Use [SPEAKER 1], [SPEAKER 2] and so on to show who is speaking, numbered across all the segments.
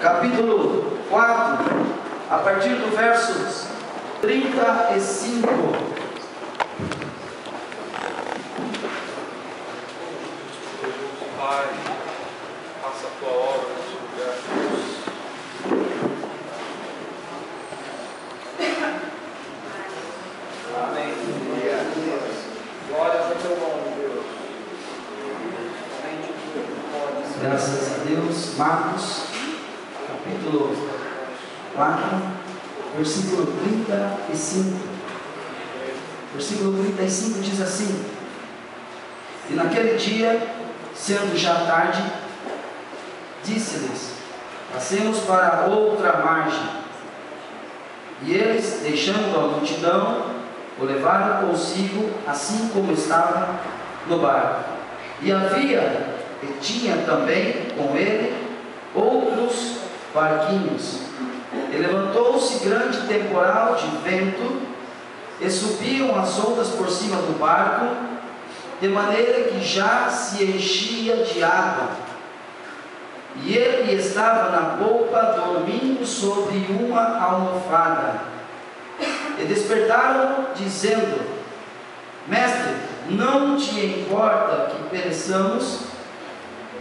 [SPEAKER 1] capítulo 4, a partir do verso 35.
[SPEAKER 2] Pai, faça a tua obra nesse lugar. Amém. Glória ao teu nome, Deus.
[SPEAKER 1] Graças a Deus. Marcos, capítulo 4, versículo 35. Versículo 35 diz assim: E naquele dia, sendo já tarde, disse-lhes: Passemos para outra margem. E eles, deixando a multidão, o levaram consigo, assim como estava no barco. E tinha também com ele outros barquinhos. E levantou-se grande temporal de vento, e subiam as ondas por cima do barco, de maneira que já se enchia de água. E ele estava na polpa, dormindo sobre uma almofada. E despertaram, dizendo: Mestre, não te importa que pereçamos?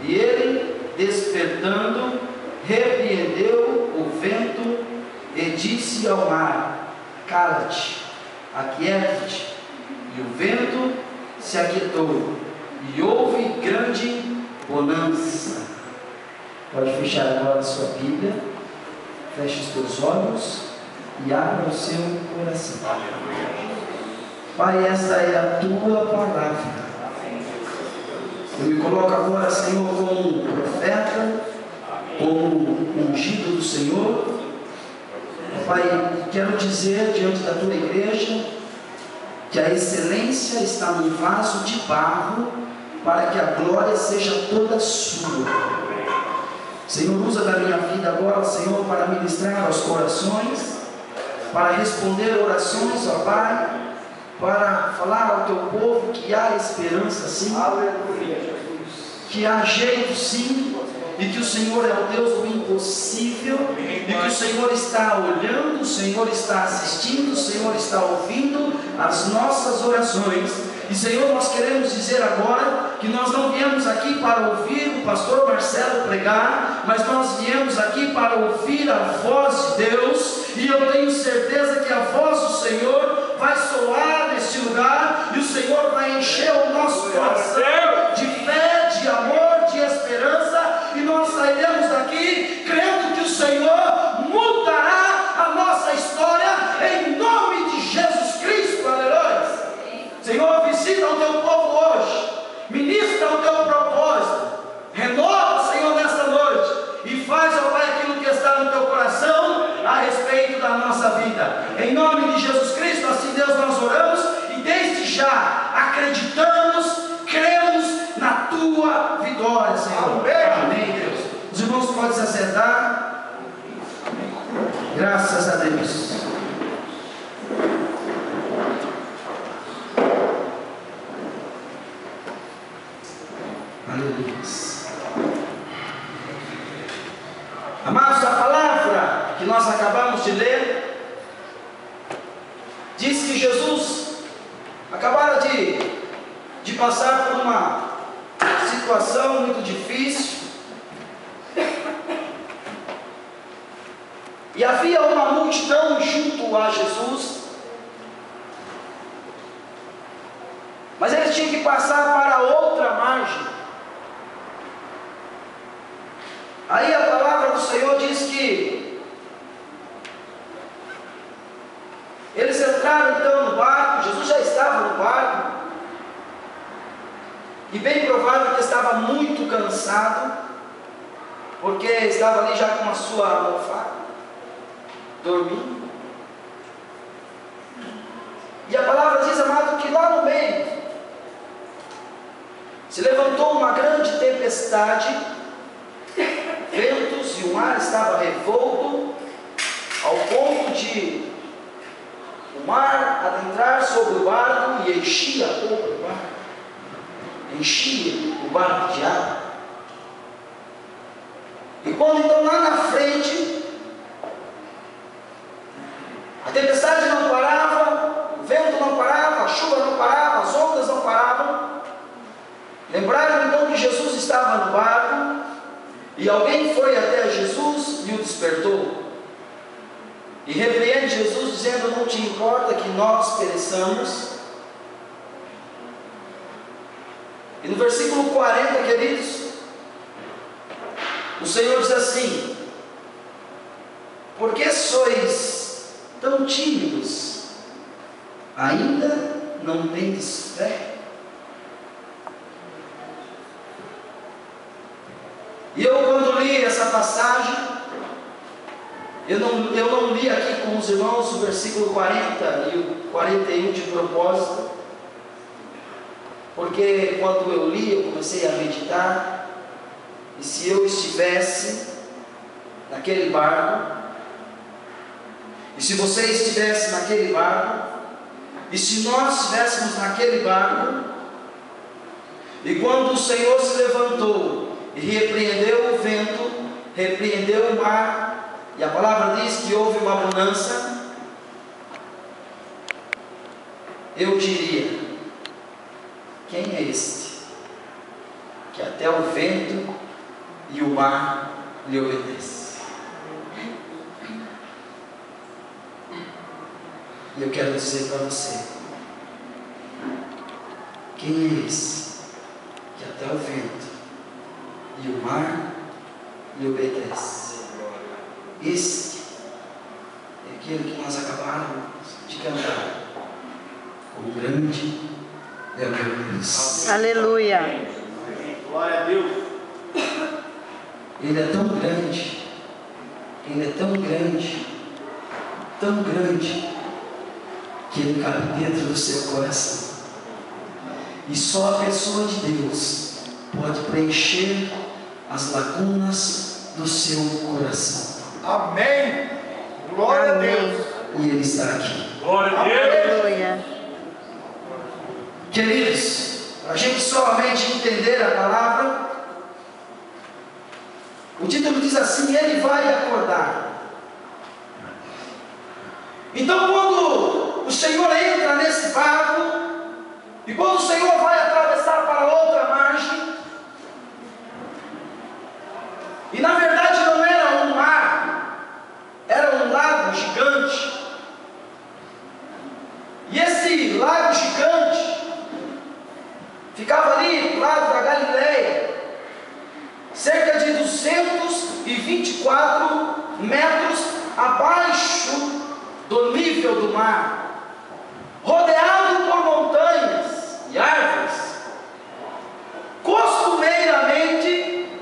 [SPEAKER 1] E ele, despertando, repreendeu o vento e disse ao mar: Cala-te, aquieta-te. E o vento se aquietou, e houve grande bonança. Pode fechar agora a sua Bíblia, feche os teus olhos e abra o seu coração. Pai, esta é a tua palavra. Eu me coloco agora, Senhor, como um profeta, como ungido do Senhor. Pai, quero dizer diante da tua igreja que a excelência está num vaso de barro, para que a glória seja toda sua. Senhor, usa da minha vida agora, Senhor, para ministrar aos corações, para responder orações, ó Pai, para falar ao teu povo que há esperança sim, que há jeito sim, e que o Senhor é o Deus do impossível, e que o Senhor está olhando, o Senhor está assistindo, o Senhor está ouvindo as nossas orações. E Senhor, nós queremos dizer agora que nós não viemos aqui para ouvir o pastor Marcelo pregar, mas nós viemos aqui para ouvir a voz de Deus, e eu tenho certeza que a voz do Senhor vai soar neste lugar, e o Senhor vai encher o nosso coração de fé, de amor, de esperança, e nós sairemos daqui crendo que o Senhor mudará a nossa história em nome de Jesus Cristo. Aleluia. Senhor, visita o teu povo hoje, ministra o teu propósito, renova, Senhor, nesta noite, e faz, ó Pai, aquilo que está no teu coração a respeito da nossa vida. Em nome de Jesus Cristo, assim, Deus, nós oramos e desde já acreditamos, cremos na tua vitória, Senhor. Amém, Deus. Os irmãos podem se assentar. Graças a Deus. Aleluia. Amados, a palavra que nós acabamos de ler diz que Jesus acabara de passar por uma situação muito difícil, e havia uma multidão junto a Jesus, mas eles tinham que passar para outra margem. Aí a palavra do Senhor diz que eles entraram então no barco. Jesus já estava no barco, e bem provável que estava muito cansado, porque estava ali já com a sua almofada, dormindo. E a palavra diz, amado, que lá no meio se levantou uma grande tempestade, ventos, e o mar estava revolto, ao ponto de o mar adentrar sobre o barco e enchia a polpa do barco, enchia o barco de água. E quando então lá na E alguém foi até Jesus e o despertou. E repreende Jesus, dizendo: não te importa que nós pereçamos? E no versículo 40, queridos, o Senhor diz assim: por que sois tão tímidos? Ainda não tendes fé? E eu, quando li essa passagem, eu não li aqui com os irmãos o versículo 40 e o 41 de propósito, porque quando eu li, eu comecei a meditar, e se eu estivesse naquele barco, e se você estivesse naquele barco, e se nós estivéssemos naquele barco, e quando o Senhor se levantou e repreendeu o vento, repreendeu o mar, e a palavra diz que houve uma bonança, eu diria: quem é este que até o vento e o mar lhe obedecem? E eu quero dizer para você: quem é esse que até o vento e o mar lhe obedece? Esse é aquele que nós acabamos de cantar: o grande é o meu Deus.
[SPEAKER 3] Aleluia.
[SPEAKER 2] Glória a Deus.
[SPEAKER 1] Ele é tão grande, ele é tão grande, que ele cabe dentro do seu coração. E só a pessoa de Deus pode preencher as lacunas do seu coração.
[SPEAKER 2] Amém. Glória
[SPEAKER 3] Amém.
[SPEAKER 2] a Deus.
[SPEAKER 1] E ele está aqui.
[SPEAKER 2] Glória a Deus.
[SPEAKER 3] Aleluia.
[SPEAKER 1] Queridos, para a gente somente entender a palavra, o título diz assim: ele vai acordar. Então, quando o Senhor entra nesse barco, e quando o Senhor vai atravessar para outra margem, e na verdade não era um mar, era um lago gigante, e esse lago gigante ficava ali do lado da Galileia, cerca de 224 metros abaixo do nível do mar, rodeado por montanhas e árvores. Costumeiramente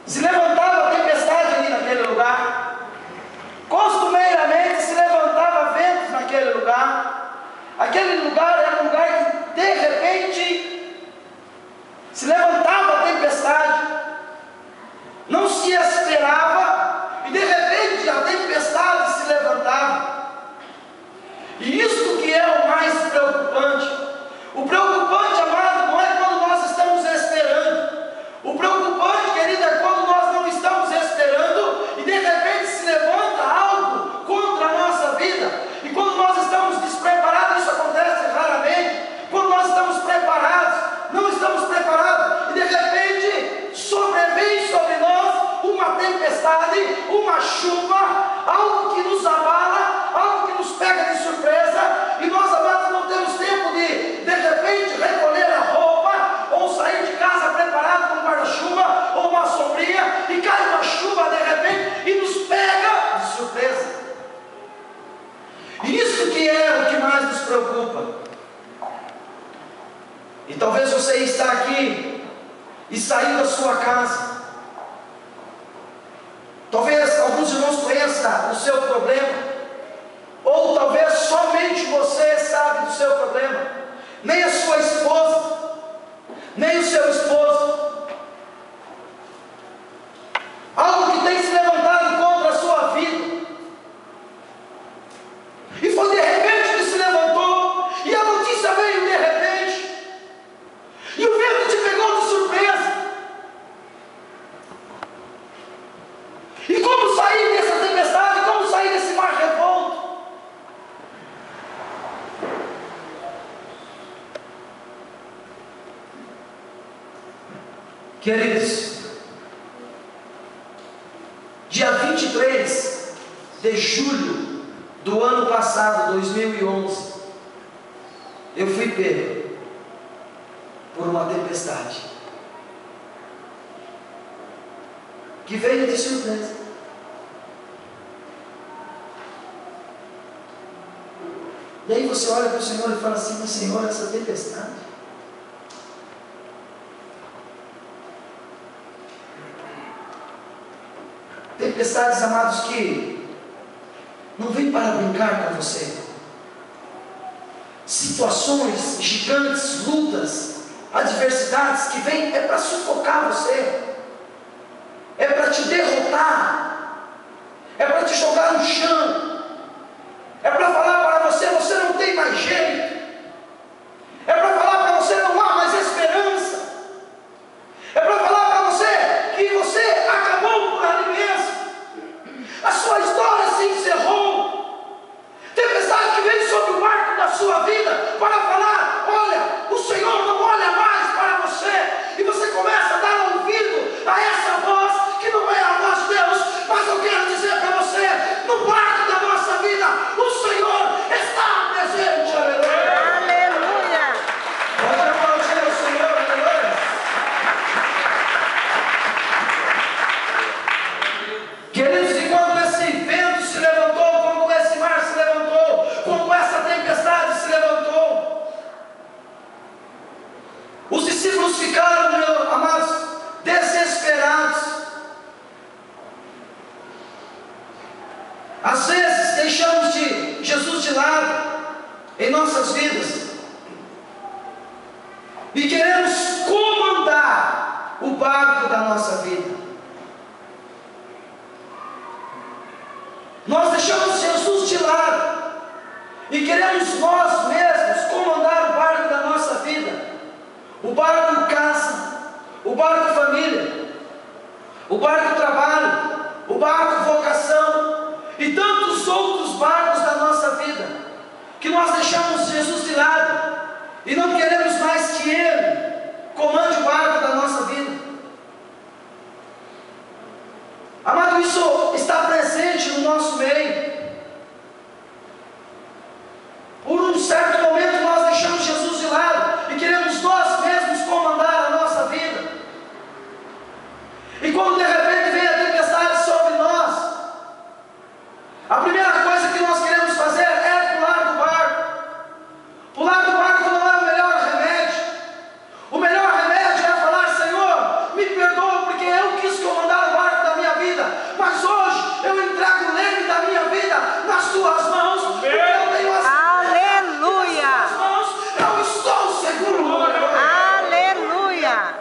[SPEAKER 1] se levantava tempestade ali naquele lugar, costumeiramente se levantava ventos naquele lugar. Aquele lugar era um lugar que de repente se levantava tempestade, não se esperava, e de repente a tempestade se levantava. E isso que é o mais preocupante. O preocupante, amado, não é quando nós estamos esperando. O preocupante, querido, é quando nós não estamos esperando e de repente se levanta algo contra a nossa vida. E quando nós estamos despreparados, isso acontece raramente. Quando nós estamos preparados, não estamos preparados, e de repente sobrevém sobre nós uma tempestade, uma chuva, algo que nos abala, algo que nos pega de surpresa, e nós, amados, não temos tempo de repente recolher a roupa, ou sair de casa preparado com um guarda-chuva ou uma sombrinha, e cai uma chuva de repente e nos pega de surpresa. Isso que é o que mais nos preocupa. E talvez você está aqui e saiu da sua casa. Talvez alguns irmãos conheçam o seu problema, ou talvez somente você sabe do seu problema. Nem a sua esposa, nem o seu esposo. Algo que tem se levantado contra a sua vida, e foi de repente que se levantou, e a notícia veio de repente, e o vento te pegou de surpresa. E como sair dessa tempestade? Como sair desse mar revolto? Queridos, dia 23 de julho do ano passado, 2011, eu fui pego por uma tempestade que veio de surpresa. E aí você olha para o Senhor e fala assim: mas Senhor, essa tempestade, tempestades, amados, que não vem para brincar com você. Situações gigantes, lutas, adversidades que vêm é para sufocar você, é para te derrotar, é para te jogar no chão, é para falar para você: você não tem mais jeito, é para falar para você: não há mais esperança, é para falar para você que você acabou por ali mesmo, a sua história se encerrou. Tempestade que vem sobre o barco da sua vida para falar: olha, o Senhor não olha mais para você, e você começa a dar ouvido a essa voz que não é a voz de Deus. Mas eu quero dizer para você: no barco da nossa vida, o Senhor está presente. Aleluia!
[SPEAKER 3] Aleluia!
[SPEAKER 1] Pode aplaudir o Senhor, aleluia! Queridos, e quando esse vento se levantou, quando esse mar se levantou, quando essa tempestade se levantou, os discípulos ficaram, meus amados, desesperados. Às vezes deixamos Jesus de lado em nossas vidas e queremos comandar o barco da nossa vida. Nós deixamos Jesus de lado e queremos nós mesmos comandar o barco da nossa vida, o barco casa, o barco família, o barco trabalho, o barco vocação e tantos outros barcos da nossa vida, que nós deixamos Jesus de lado e não queremos mais que Ele comande o barco da nossa vida. Amado, isso está presente no nosso meio. Por um certo momento nós deixamos Jesus de lado e queremos nós mesmos comandar a nossa vida. E quando de repente vem a tempestade sobre nós, a primeira coisa que nós queremos fazer é pular do barco. Pular do barco não é o melhor remédio. O melhor remédio é falar: Senhor, me perdoa porque eu quis comandar o barco da minha vida, mas hoje eu entrego o leme da minha vida nas tuas mãos, porque eu tenho as
[SPEAKER 3] Aleluia!
[SPEAKER 1] nas tuas mãos, eu estou seguro.
[SPEAKER 3] Aleluia!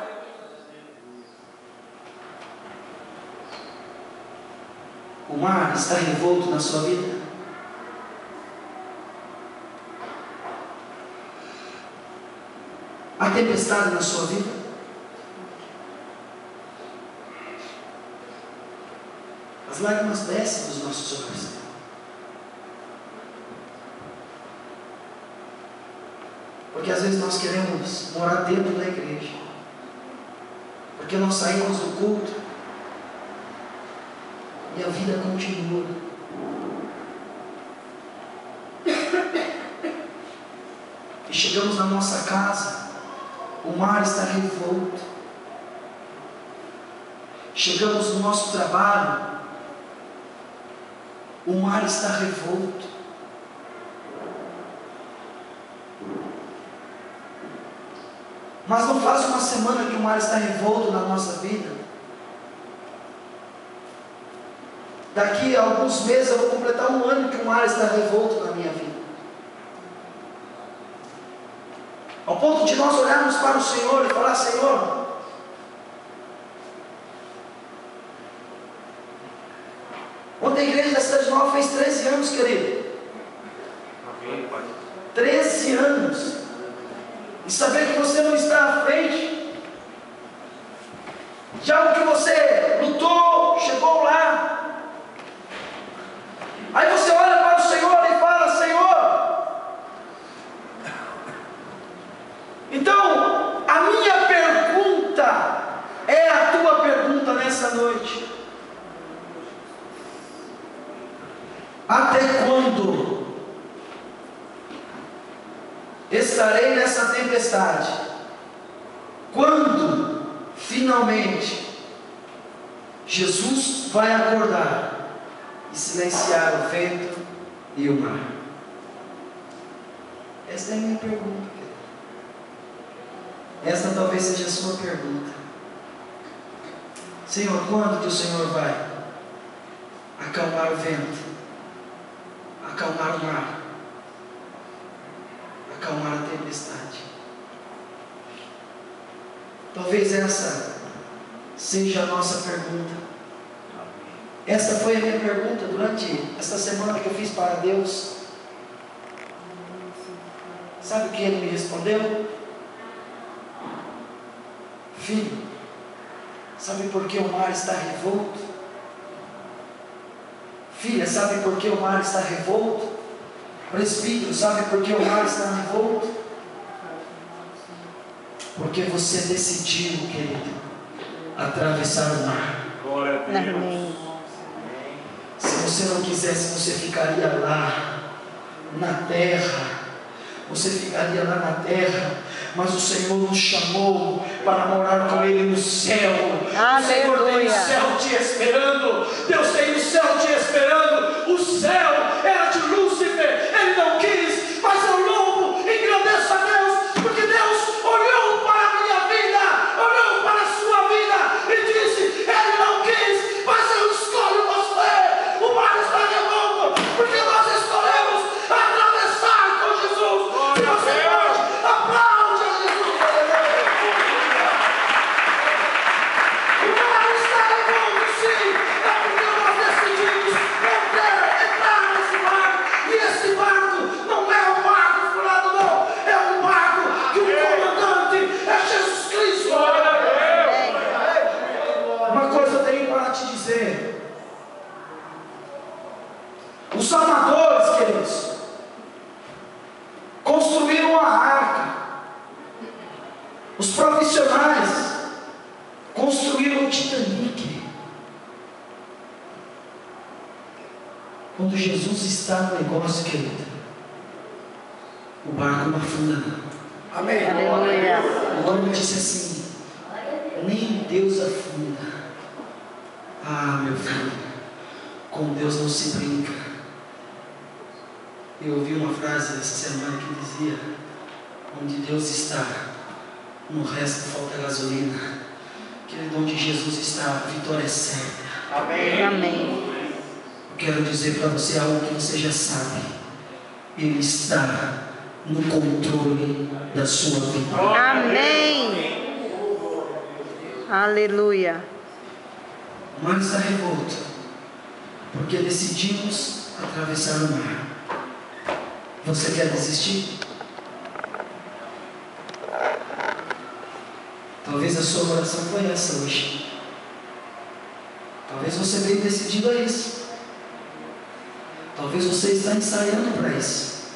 [SPEAKER 1] O mar está revolto na sua vida? A tempestade na sua vida? As lágrimas descem dos nossos olhos. Porque às vezes nós queremos morar dentro da igreja, porque nós saímos do culto e a vida continua. E chegamos na nossa casa, o mar está revolto. Chegamos no nosso trabalho, o mar está revolto. Mas não faz uma semana que o mar está revolto na nossa vida. Daqui a alguns meses eu vou completar um ano que o mar está revolto na minha vida. Ao ponto de nós olharmos para o Senhor e falar: Senhor, ontem a igreja da Cidade Nova fez 13 anos, querido. 13 anos. E saber que você não está à frente de algo que você lutou, chegou lá. Aí você olha para o Senhor e fala: Senhor, então a minha pergunta é nessa noite: até quando estarei nessa tempestade? Quando finalmente Jesus vai acordar e silenciar o vento e o mar? Essa é a minha pergunta. Esta talvez seja a sua pergunta. Senhor, quando que o Senhor vai acalmar o vento, acalmar o mar, acalmar a tempestade? Talvez essa seja a nossa pergunta. Essa foi a minha pergunta durante esta semana que eu fiz para Deus. Sabe o que Ele me respondeu? Filho, sabe por que o mar está revolto? Filha, sabe por que o mar está revolto? Presbítero, sabe por que o mar está revolto? Porque você decidiu, querido, atravessar o mar.
[SPEAKER 2] Glória a Deus.
[SPEAKER 3] Amém.
[SPEAKER 1] Se você não quisesse, você ficaria lá na terra. Você ficaria lá na terra, mas o Senhor nos chamou para morar com Ele no céu. O Senhor tem o céu te esperando. Deus tem o céu te esperando. O céu era de Lúcifer, ele não quis, mas eu louvo e agradeço a Deus, porque Deus olhou para a minha vida, olhou para a sua vida e disse: Ele não quis, mas eu escolho você. O mar está revolto, porque nós escolhemos atravessar com Jesus. Se você pode, aplaude a Jesus. O mar está revolto, sim, é porque nós decidimos entrar nesse barco. E esse barco não é um barco furado, não. É um barco que o comandante é Jesus Cristo. Uma coisa eu tenho para te dizer: os amadores, queridos, construíram a arca. Os profissionais construíram o Titanic. Quando Jesus está no negócio, querido, o barco não afunda, não.
[SPEAKER 2] Amém.
[SPEAKER 3] Aleluia.
[SPEAKER 1] O homem disse assim: nem Deus afunda. Ah, meu filho, com Deus não se brinca. Eu ouvi uma frase essa semana que dizia: onde Deus está, no resto falta gasolina. Querido, onde Jesus está, a vitória é certa.
[SPEAKER 2] Amém.
[SPEAKER 3] Amém.
[SPEAKER 1] Eu quero dizer para você algo que você já sabe: Ele está no controle da sua vida.
[SPEAKER 3] Amém. Aleluia.
[SPEAKER 1] O mar está revolto, porque decidimos atravessar o mar. Você quer desistir? Talvez a sua oração foi essa hoje. Talvez você veio decidido a isso. Talvez você está ensaiando para isso.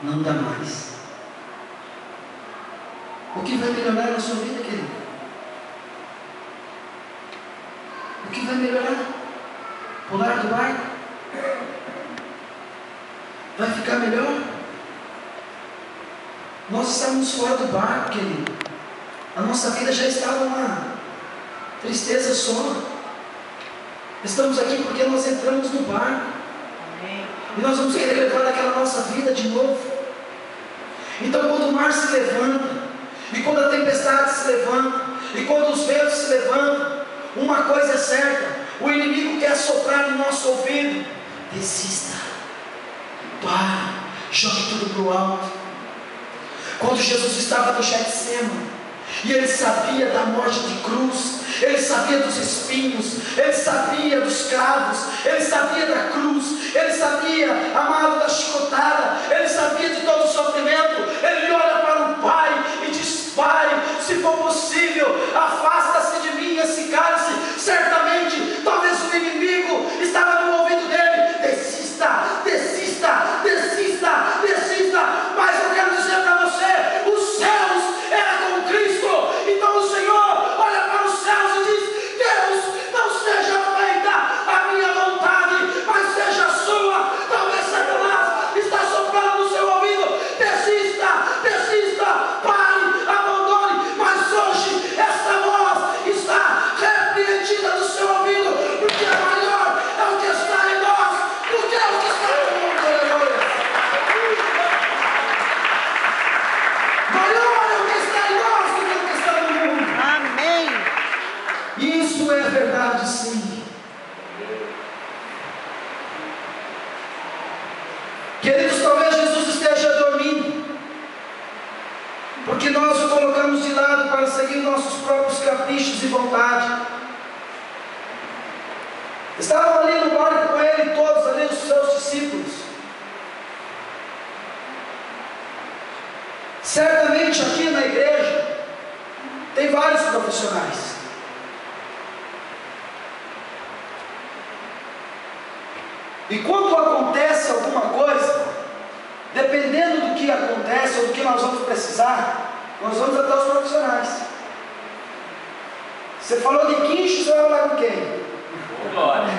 [SPEAKER 1] Não dá mais. O que vai melhorar na sua vida, querido? O que vai melhorar? Pular do barco? Vai ficar melhor? Nós estávamos fora do barco, querido. A nossa vida já estava uma tristeza só. Estamos aqui porque nós entramos no barco. E nós vamos querer levar aquela nossa vida de novo. Então, quando o mar se levanta, e quando a tempestade se levanta, e quando os ventos se levantam, uma coisa é certa: o inimigo quer soprar no nosso ouvido: desista, para, jogue tudo para o alto. Quando Jesus estava no Getsemane, e ele sabia da morte de cruz, ele sabia dos espinhos, ele sabia dos cravos, ele sabia da cruz, ele sabia, amado, da chicotada, ele sabia de todo o sofrimento. Ele olha para o Pai e diz: Pai, se for possível, afasta-se de mim esse cálice. Certamente, talvez o inimigo estava no ouvido dele: desista, desista, desista, desista. Mas eu quero dizer para você: os céus eram com Cristo. Então o Senhor é verdade, sim. Queridos, talvez Jesus esteja dormindo, porque nós o colocamos de lado para seguir nossos próprios caprichos e vontade. Estavam ali no barco com ele todos, ali os seus discípulos. Certamente aqui na igreja tem vários profissionais. E quando acontece alguma coisa, dependendo do que acontece ou do que nós vamos precisar, nós vamos até os profissionais. Você falou de guincho, você vai falar com quem?
[SPEAKER 2] Glória.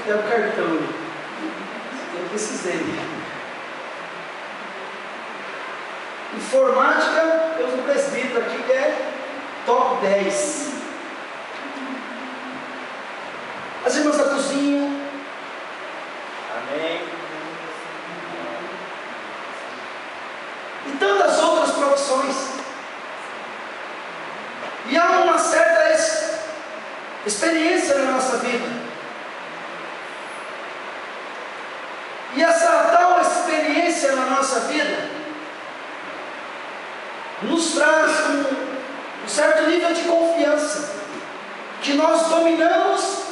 [SPEAKER 1] É o cartão. Eu precisei. Informática, eu uso o presbítero aqui que é top 10. As irmãs da cozinha.
[SPEAKER 2] Amém.
[SPEAKER 1] E tantas outras profissões. E há uma certa experiência na nossa vida. E essa tal experiência na nossa vida nos traz um certo nível de confiança, que nós dominamos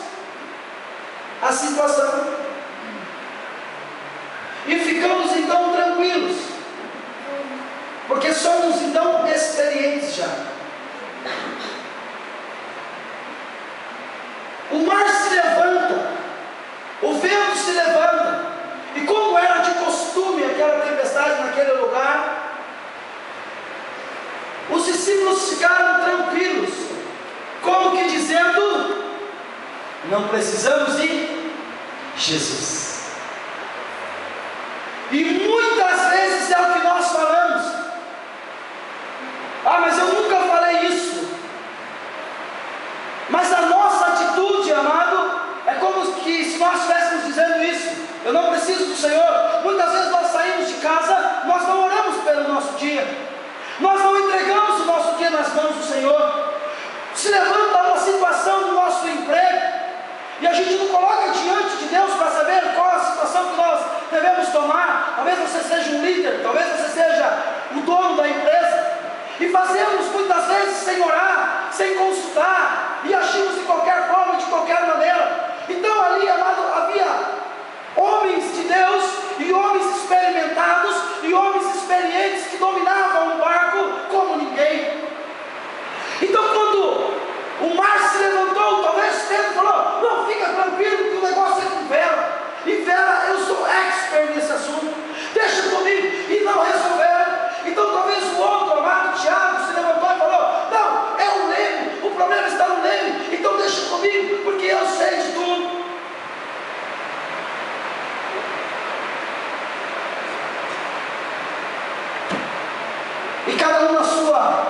[SPEAKER 1] a situação e ficamos então tranquilos, porque somos então experientes já. O mar se levanta, o vento se levanta, e como era de costume aquela tempestade naquele lugar, os discípulos ficaram tranquilos, como que dizendo: não precisamos de Jesus. E muitas vezes é o que nós falamos: ah, mas eu nunca falei isso. Mas a nossa atitude, amado, é como que se nós estivéssemos dizendo isso: eu não preciso do Senhor. Muitas vezes nós saímos de casa, nós não oramos pelo nosso dia, nós não entregamos o nosso dia nas mãos do Senhor. Se levanta uma situação no nosso emprego, e a gente não coloca diante de Deus para saber qual a situação que nós devemos tomar. Talvez você seja um líder, talvez você seja o dono da empresa, e fazemos muitas vezes sem orar, sem consultar, e agimos de qualquer forma, de qualquer maneira. Então ali, amado, havia homens de Deus, e homens experimentados, e homens experientes, que dominavam o barco como ninguém. Então quando o mar se levantou, talvez Pedro falou: não, fica tranquilo que o negócio é com vela. E vela, eu sou expert nesse assunto, deixa comigo. E não resolveram. Então talvez o outro, amado Tiago, se levantou e falou: não, é o leme, o problema está no leme, então deixa comigo, porque eu sei de tudo. E cada um na sua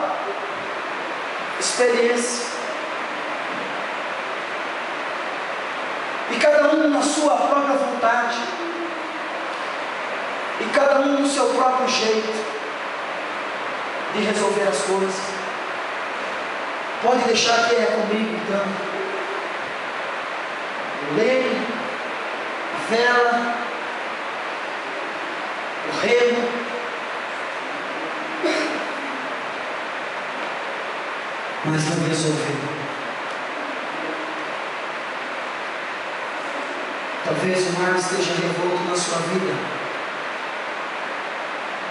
[SPEAKER 1] experiência, e cada um na sua própria vontade, e cada um no seu próprio jeito de resolver as coisas. Pode deixar que é comigo então. O leme, a vela, o remo. Mas não resolveu. Talvez o mar esteja revolto na sua vida,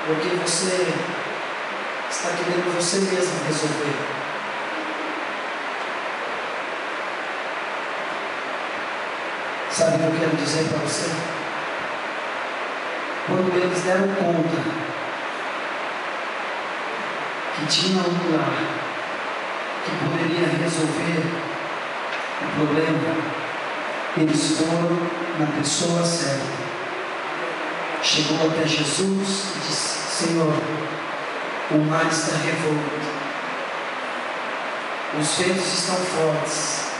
[SPEAKER 1] porque você está querendo você mesmo resolver. Sabe o que eu quero dizer para você? Quando eles deram conta que tinha um lá que poderia resolver o problema, eles foram na pessoa certa. Chegou até Jesus e disse: Senhor, o mar está revolto, os ventos estão fortes,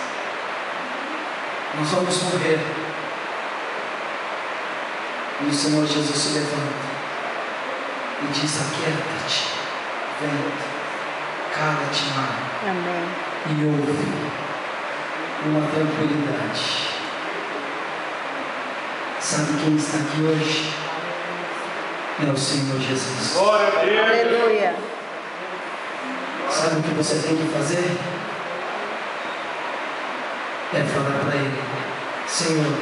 [SPEAKER 1] nós vamos morrer. E o Senhor Jesus se levanta e diz: aquieta-te, vento. cala-te, mar,
[SPEAKER 3] Amém.
[SPEAKER 1] e ouve uma tranquilidade. Sabe quem está aqui hoje? É o Senhor Jesus.
[SPEAKER 2] Glória a Deus.
[SPEAKER 3] Aleluia.
[SPEAKER 1] Sabe o que você tem que fazer? É falar para Ele: Senhor,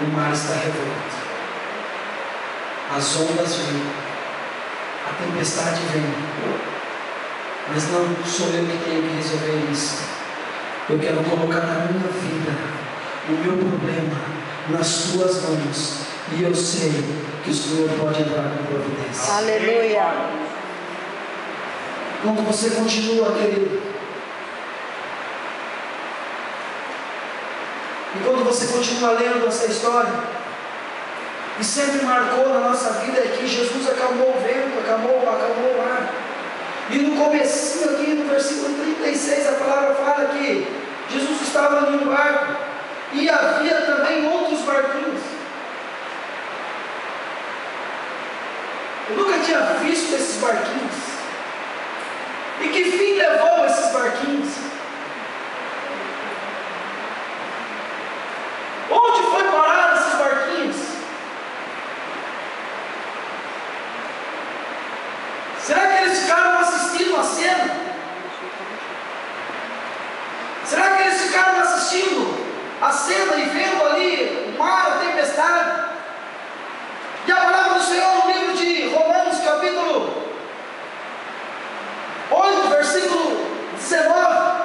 [SPEAKER 1] o mar está revolto, as ondas vêm, a tempestade vem, mas não sou eu que tenho que resolver isso. Eu quero colocar a minha vida, o meu problema, nas tuas mãos, e eu sei que o Senhor pode entrar com providência.
[SPEAKER 3] Aleluia.
[SPEAKER 1] Quando você continua, querido, e quando você continua lendo essa história, e sempre marcou na nossa vida é que Jesus acalmou o vento, acalmou o mar. E no comecinho aqui, no versículo 36, a palavra fala que Jesus estava em um barco, e havia também outros barquinhos. Eu nunca tinha visto esses barquinhos. E que fim levou esses barquinhos? Onde foi parar esses barquinhos? Será que eles ficaram assistindo a cena? Será que eles ficaram assistindo a cena e vendo ali o mar, a tempestade? E a palavra do Senhor no livro de Romanos, capítulo 8, versículo 19,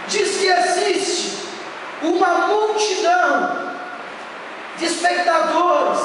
[SPEAKER 1] diz que existe uma multidão de espectadores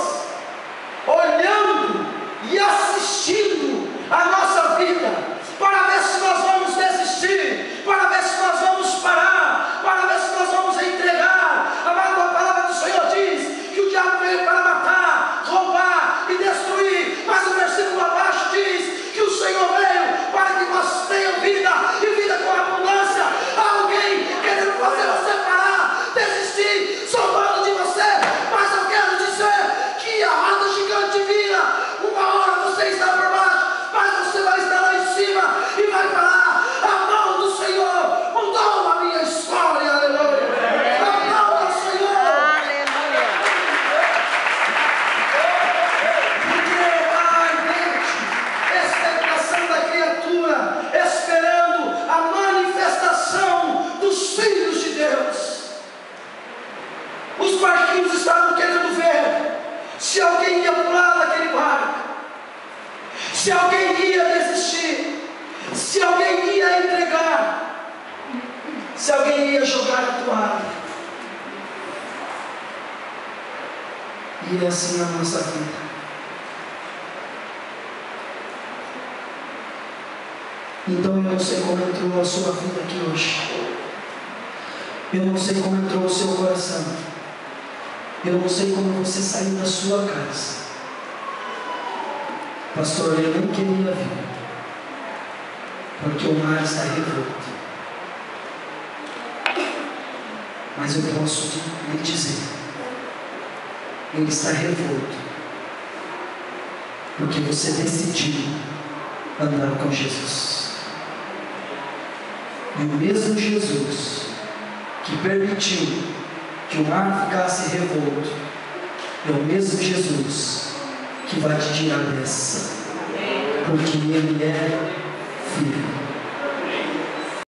[SPEAKER 1] olhando e assistindo a nossa vida, para ver se nós vamos desistir, para ver se nós vamos parar, para ver se nós vamos entregar. Amado, a palavra do Senhor diz que o diabo veio para matar, roubar e destruir, mas o versículo abaixo diz que o Senhor veio para que nós tenhamos vida e vida com abundância. Há alguém querendo fazer você parar, desistir, zombando de você, mas eu quero dizer que a roda gigante vira. Uma hora você está por baixo, mas você vai estar lá em cima e vai parar. A mão do Senhor mudou a minha história, aleluia. A mão do Senhor.
[SPEAKER 3] Aleluia.
[SPEAKER 1] Porque há em mente expectação da criatura, esperando a manifestação dos filhos de Deus. Os barquinhos estavam querendo ver se alguém ia pular daquele barco, se alguém ia desistir, se alguém ia entregar, se alguém ia jogar a toalha. E é assim a nossa vida. Então eu não sei como entrou a sua vida aqui hoje. Eu não sei como entrou o seu coração. Eu não sei como você saiu da sua casa. Pastor, eu nem queria vir, porque o mar está revolto. Mas eu posso lhe dizer, ele está revolto, porque você decidiu andar com Jesus. E o mesmo Jesus que permitiu que o mar ficasse revolto, é o mesmo Jesus que vai te tirar dessa, porque Ele é filho.